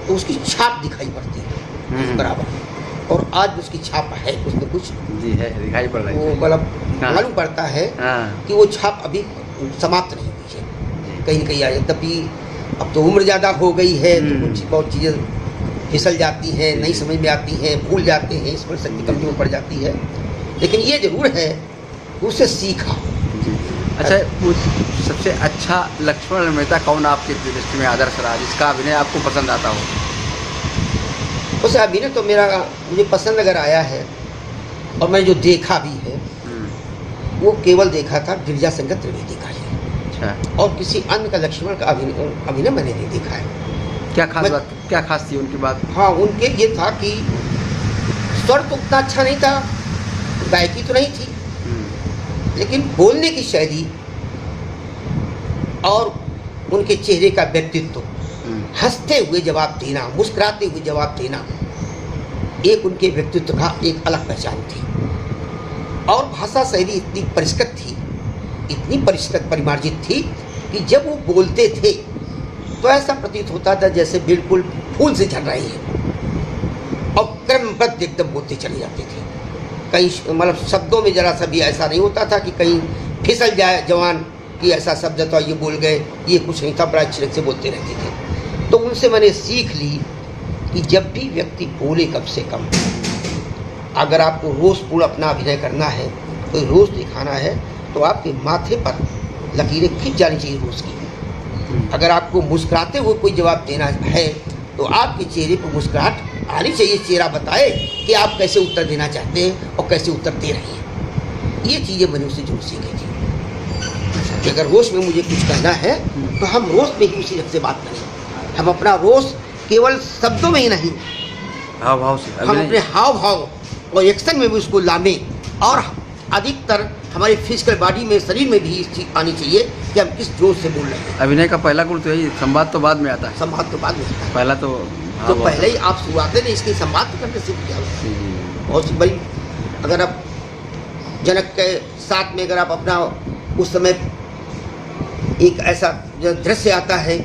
तो उसकी छाप दिखाई पड़ती है बराबर, और आज उसकी छाप है कुछ न कुछ जी है, दिखाई पड़ रही है, वो मतलब मालूम पड़ता है कि वो छाप अभी समाप्त नहीं हुई है, कहीं न कहीं आ जाए। तभी अब तो उम्र ज़्यादा हो गई है, तो कुछ बहुत चीज़ें फिसल जाती हैं, नहीं समझ में आती हैं, भूल जाते हैं, स्मरण शक्ति कमजोर पड़ जाती है। लेकिन ये ज़रूर है उससे सीखा। अच्छा, सबसे अच्छा लक्ष्मण अभिनेता कौन आपकी दृष्टि में आदर्श रहा, जिसका अभिनय आपको पसंद आता हो? उस अभिनय तो मुझे पसंद अगर आया है और मैं जो देखा भी है वो केवल देखा था गिरिजा शंकर त्रिवेदी का ही। अच्छा, और किसी अन्य का लक्ष्मण का अभिनय मैंने नहीं देखा है। क्या खास थी उनकी बात? हाँ, उनके ये था कि स्वर तो उतना अच्छा नहीं था, गायकी तो नहीं थी, लेकिन बोलने की शैली और उनके चेहरे का व्यक्तित्व, हंसते हुए जवाब देना, मुस्कुराते हुए जवाब देना, एक उनके व्यक्तित्व का एक अलग पहचान थी। और भाषा शैली इतनी परिष्कृत थी, इतनी परिष्कृत परिमार्जित थी कि जब वो बोलते थे तो ऐसा प्रतीत होता था जैसे बिल्कुल फूल से झड़ रहे हैं, और क्रमबद्ध एकदम बोलते चले जाते थे। कहीं मतलब शब्दों में जरा सा भी ऐसा नहीं होता था कि कहीं फिसल जाए जवान कि ऐसा शब्द तो ये बोल गए, ये कुछ नहीं था, बड़ा अच्छे से बोलते रहते थे। तो उनसे मैंने सीख ली कि जब भी व्यक्ति बोले कम से कम, अगर आपको रोषपूर्ण अपना अभिनय करना है, कोई रोष दिखाना है, तो आपके माथे पर लकीरें खींच जानी चाहिए रोष की। अगर आपको मुस्कुराते हुए कोई जवाब देना है तो आपके चेहरे पर मुस्कुराहट आनी चाहिए, चेहरा बताए कि आप कैसे उत्तर देना चाहते हैं और कैसे उत्तर दे रहे हैं। ये चीज़ें मैंने उससे जरूर सीखी थी कि अगर रोष में मुझे कुछ कहना है तो हम रोष में ही उसी ढंग से बात करें। हम अपना रोष केवल शब्दों में ही नहीं, हाव भाव से, हम अपने हाव भाव और एक्शन में भी उसको लाने, और अधिकतर हमारी फिजिकल बॉडी में, शरीर में भी इस चीज आनी चाहिए कि हम किस जोश से बोल रहे हैं। अभिनय का पहला गुण तो यही, संवाद तो बाद में आता है, संवाद तो बाद में आता है। पहला तो तो पहले ही आप शुरुआत में इसकी संवाद करने से क्या बहुत सी बड़ी। अगर आप जनक के साथ में अगर आप अपना उस समय एक ऐसा दृश्य आता है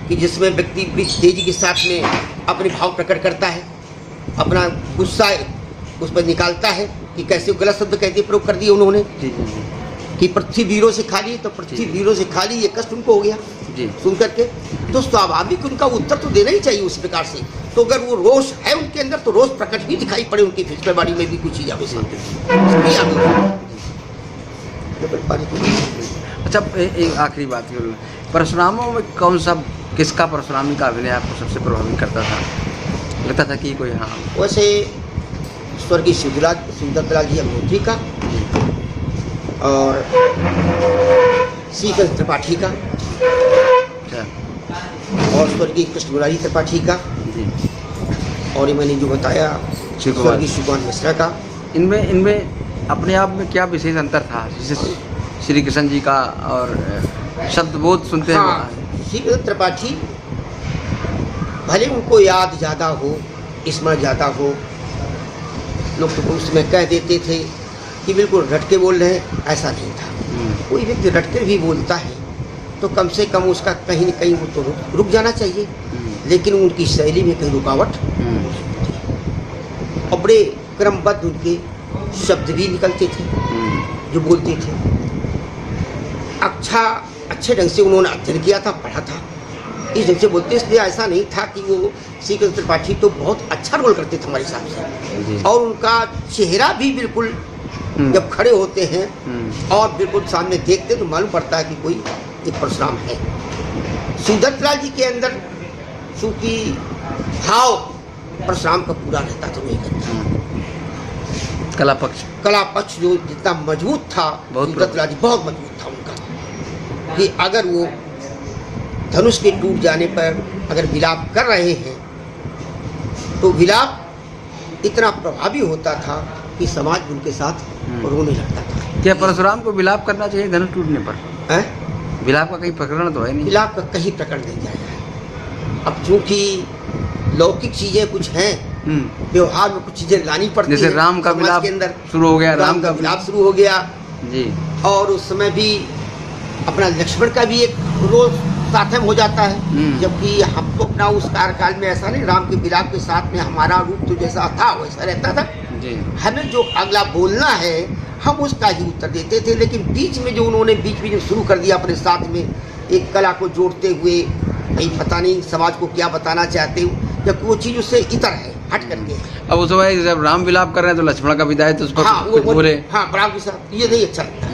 कि जिसमें व्यक्ति बड़ी तेजी के साथ में अपने भाव प्रकट करता है, अपना गुस्सा उस पर निकालता है कि कैसे गलत शब्द कहते प्रयोग कर दिए उन्होंने कि पृथ्वी वीरों से खाली, तो पृथ्वी वीरों से खाली, ये कष्ट उनको हो गया सुन करके। तो स्वाभाविक उनका उत्तर तो देना ही चाहिए उस प्रकार से। तो अगर वो रोष है उनके अंदर तो रोष प्रकट भी दिखाई पड़े, उनकी फिजिकल बॉडी में भी कुछ चीज आवे। अच्छा, एक आखिरी बात, परशुरामों में कौन सा, किसका परशुरामी का अभिनय आपको सबसे प्रभावित करता था, लगता था कि कोई? हाँ, वैसे स्वर्गीय सुंदरलाल जी अग्निहोत्री का और श्रीकांत त्रिपाठी का और स्वर्गीय कृष्ण मुरारी त्रिपाठी का, और ये मैंने जो बताया स्वर्गीय शिवकुमार मिश्रा का। इनमें अपने आप में क्या विशेष अंतर था, जैसे श्री कृष्ण जी का और शब्द बोध सुनते हैं? हाँ, श्रीकांत त्रिपाठी भले उनको याद ज़्यादा हो, स्मरण ज़्यादा हो, लोग तो उसमें कह देते थे कि बिल्कुल रट के बोल रहे हैं, ऐसा नहीं था। कोई व्यक्ति रट के भी बोलता है तो कम से कम उसका कहीं न कहीं वो तो रुक जाना चाहिए, लेकिन उनकी शैली में कहीं रुकावट और बड़े क्रमबद्ध उनके शब्द भी निकलते थे जो बोलते थे। अच्छे ढंग से उन्होंने अध्ययन किया था, पढ़ा था, इस ढंग से बोलते। इसलिए ऐसा नहीं था कि वो श्रीकांत त्रिपाठी तो बहुत अच्छा रोल करते थे हमारे हिसाब से, और उनका चेहरा भी बिल्कुल जब खड़े होते हैं और बिल्कुल सामने देखते तो मालूम पड़ता है कि कोई एक परशुराम है। सुंदरलाल जी के अंदर चूंकि भाव परशुराम का पूरा रहता था, नहीं करता कला पक्ष जो जितना मजबूत था, सुंदरलाल जी बहुत मजबूत था उनका, कि अगर वो धनुष के टूट जाने पर अगर विलाप कर रहे हैं तो विलाप इतना प्रभावी होता था कि समाज उनके साथ रोने लगता था। क्या परशुराम को विलाप करना चाहिए धनुष टूटने पर? विलाप का कहीं प्रकरण तो है नहीं, विलाप का कहीं प्रकरण नहीं जाएगा। अब चूंकि लौकिक चीजें कुछ हैं, व्यवहार में कुछ चीजें लानी पड़ती हैं, जैसे राम का विलाप के अंदर शुरू हो गया, राम का विलाप शुरू हो गया जी, और उस समय भी अपना लक्ष्मण का भी एक रोल साथ में हो जाता है, जबकि हम तो अपना उस कार्यकाल में ऐसा नहीं, राम के विलाप के साथ में हमारा रूप तो जैसा था वैसा रहता था जी। हमें जो अगला बोलना है हम उसका ही उत्तर देते थे, लेकिन बीच में जो उन्होंने बीच में जो शुरू कर दिया अपने साथ में एक कला को जोड़ते हुए, कहीं पता नहीं समाज को क्या बताना चाहते हो, जबकि वो चीज़ उससे इतर है, हट करके। अब उस समय जब राम विलाप कर रहे हैं तो लक्ष्मण का विदाई तो उस पर कुछ बोले, हाँ राम के साथ ये नहीं अच्छा लगता है।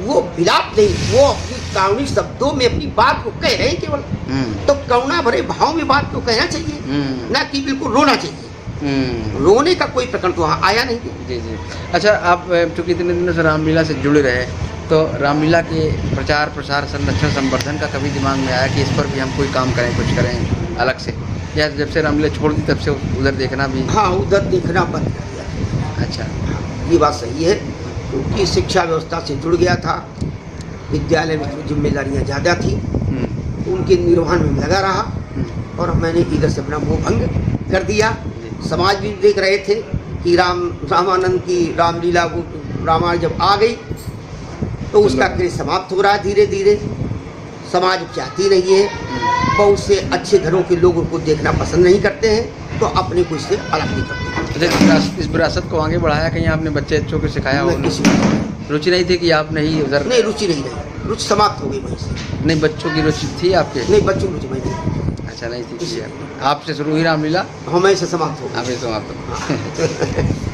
वो विलाप नहीं, वो अपनी कारुणिक शब्दों में अपनी बात को कह रहे हैं केवल, तो करुणा भरे भाव में बात को कहना चाहिए, ना कि बिल्कुल रोना चाहिए। रोने का कोई प्रकरण तो वहाँ आया नहीं। जी जी। अच्छा, आप चूँकि इतने दिनों से रामलीला से जुड़े रहे, तो रामलीला के प्रचार प्रसार संरक्षण संवर्धन का कभी दिमाग में आया कि इस पर भी हम कोई काम करें, कुछ करें अलग से, या जब से रामलीला छोड़ दी तब से उधर देखना भी? हाँ, उधर देखना बंद कर दिया। अच्छा, ये बात सही है क्योंकि शिक्षा व्यवस्था से जुड़ गया था, विद्यालय में जो जिम्मेदारियाँ ज़्यादा थी उनके निर्वहन में लगा रहा और मैंने इधर से अपना मोह भंग कर दिया। समाज भी देख रहे थे कि रामानंद की रामलीला रामायण जब आ गई तो उसका क्रेज समाप्त हो रहा है धीरे धीरे। समाज चाहती नहीं है, बहुत से अच्छे घरों के लोग उनको देखना पसंद नहीं करते हैं, तो अपने को इससे अलग नहीं करते। इस विरासत को आगे बढ़ाया कहीं आपने बच्चे बच्चों को सिखाया हो? रुचि नहीं थी कि आप नहीं उधर? नहीं, रुचि नहीं रही, रुचि समाप्त हो गई वहीं से। नहीं, बच्चों की रुचि थी आपके? नहीं, बच्चों की रुचि नहीं। अच्छा, नहीं थी। आपसे शुरू हुई रामलीला? हमें से समाप्त हो गई। अभी समाप्त।